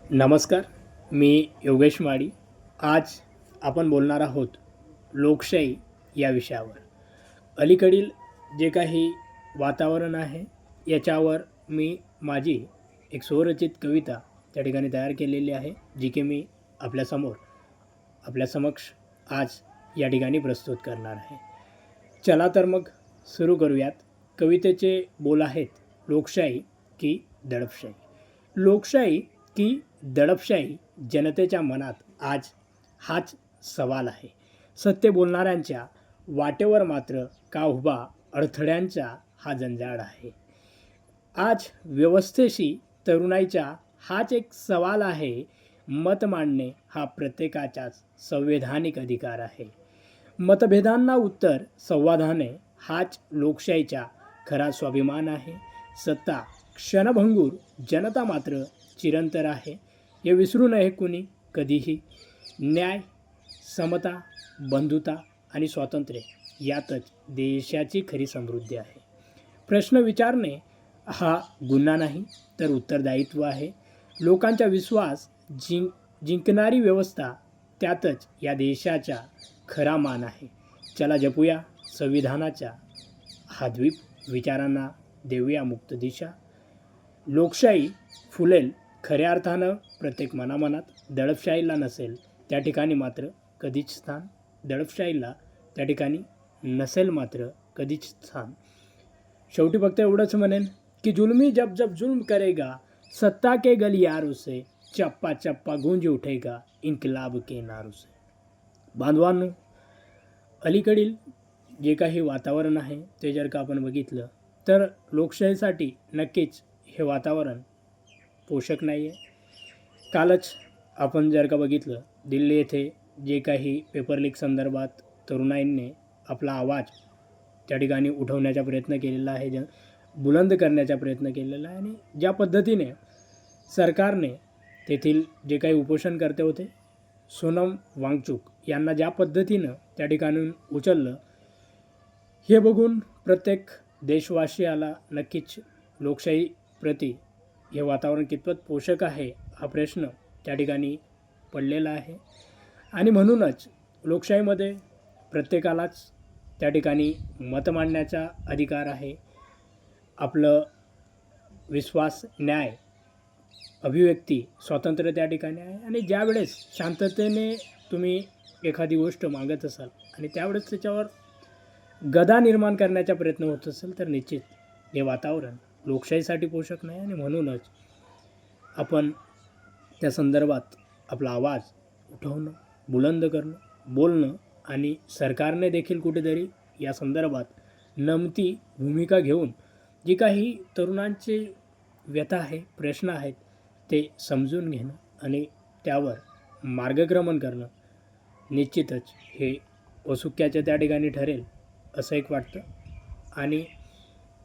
नमस्कार. मी योगेश माडी. आज आपण बोलणार आहोत लोकशाही या विषयावर. अलीकडील जे काही वातावरण आहे याच्यावर मी माझी एक स्वरचित कविता त्या ठिकाणी तयार केलेली आहे, जी की मी आपल्या समक्ष आज या ठिकाणी प्रस्तुत करणार आहे. चला तर मग सुरू करूयात. कवितेचे बोल आहेत, लोकशाही की दडपशाही. लोकशाही की दडपशाही, जनतेच्या मनात आज हाच सवाल आहे. सत्य बोलणाऱ्यांच्या वाटेवर मात्र का उभा अडथळ्यांचा हा जंजाळ आहे. आज व्यवस्थेशी तरुणाईचा हाच एक सवाल आहे. मत मांडणे हा प्रत्येकाचाच संवैधानिक अधिकार आहे. मतभेदांना उत्तर संवादाने हाच लोकशाहीचा खरा स्वाभिमान आहे. सत्ता क्षणभंगूर, जनता मात्र चिरंतर आहे. हे विसरू नये कुणी कधीही. न्याय, समता, बंधुता आणि स्वातंत्र्य यातच देशाची खरी समृद्धी आहे. प्रश्न विचारणे हा गुन्हा नाही, तर उत्तरदायित्व आहे. लोकांचा विश्वास जिंकणारी व्यवस्था, त्यातच या देशाचा खरा मान आहे. चला जपूया संविधानाचा हा द्वीप, विचारांना देऊया मुक्त दिशा. लोकशाही फुलेल खऱ्या अर्थानं प्रत्येक मनामनात. दडपशाहीला नसेल त्या ठिकाणी मात्र कधीच स्थान. दडपशाहीला त्या ठिकाणी नसेल मात्र कधीच स्थान. शेवटी फक्त एवढंच म्हणेन की जुल्मी जब जब जुल्म करेगा, सत्ता के गलियारों से चप्पा चप्पा गूंज उठेगा इन्कलाब के नारों से. बांधवांनो, अलीकडील जे काही वातावरण आहे ते जर का आपण बघितलं तर लोकशाहीसाठी नक्कीच हे वातावरण पोषक नाही आहे. कालच आपण जर का बघितलं, दिल्ली येथे जे काही पेपर लीक संदर्भात तरुणाईंनी आपला आवाज त्या ठिकाणी उठवण्याचा प्रयत्न केलेला आहे, बुलंद करण्याचा प्रयत्न केलेला आहे. आणि ज्या पद्धतीने सरकारने तेथील जे काही उपोषणकर्ते होते, सोनम वांगचुक यांना ज्या पद्धतीनं त्या ठिकाणून उचललं, हे बघून प्रत्येक देशवासियाला नक्कीच लोकशाही प्रति हे वातावरण कितपत पोषक आहे हा प्रश्न त्या ठिकाणी पडलेला आहे. आणि म्हणूनच लोकशाहीमध्ये प्रत्येकालाच त्या ठिकाणी मत मांडण्याचा अधिकार आहे. आपलं विश्वास, न्याय, अभिव्यक्ती स्वातंत्र्य त्या ठिकाणी आहे. आणि ज्यावेळेस शांततेने तुम्ही एखादी गोष्ट मागत असाल आणि त्यावेळेस त्याच्यावर गदा निर्माण करण्याचा प्रयत्न होत असेल, तर निश्चित हे वातावरण लोकशाहीसाठी पोषक नाही. आणि म्हणूनच आपण त्या संदर्भात आपला आवाज उठवणं, बुलंद करणं, बोलणं आणि सरकारने देखील कुठेतरी या संदर्भात नमती भूमिका घेऊन जी काही तरुणांचे व्यथा आहे, प्रश्न आहेत, ते समजून घेणं आणि त्यावर मार्गक्रमण करणं निश्चितच हे औत्सुक्याच्या त्या ठिकाणी ठरेल असं एक वाटतं. आणि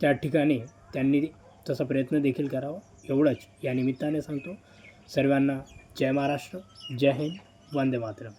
त्या ठिकाणी त्यांनी तसा प्रयत्न देखील करावा, एवढंच या निमित्ताने सांगतो. सर्वांना जय महाराष्ट्र, जय हिंद, वंदे मातरम.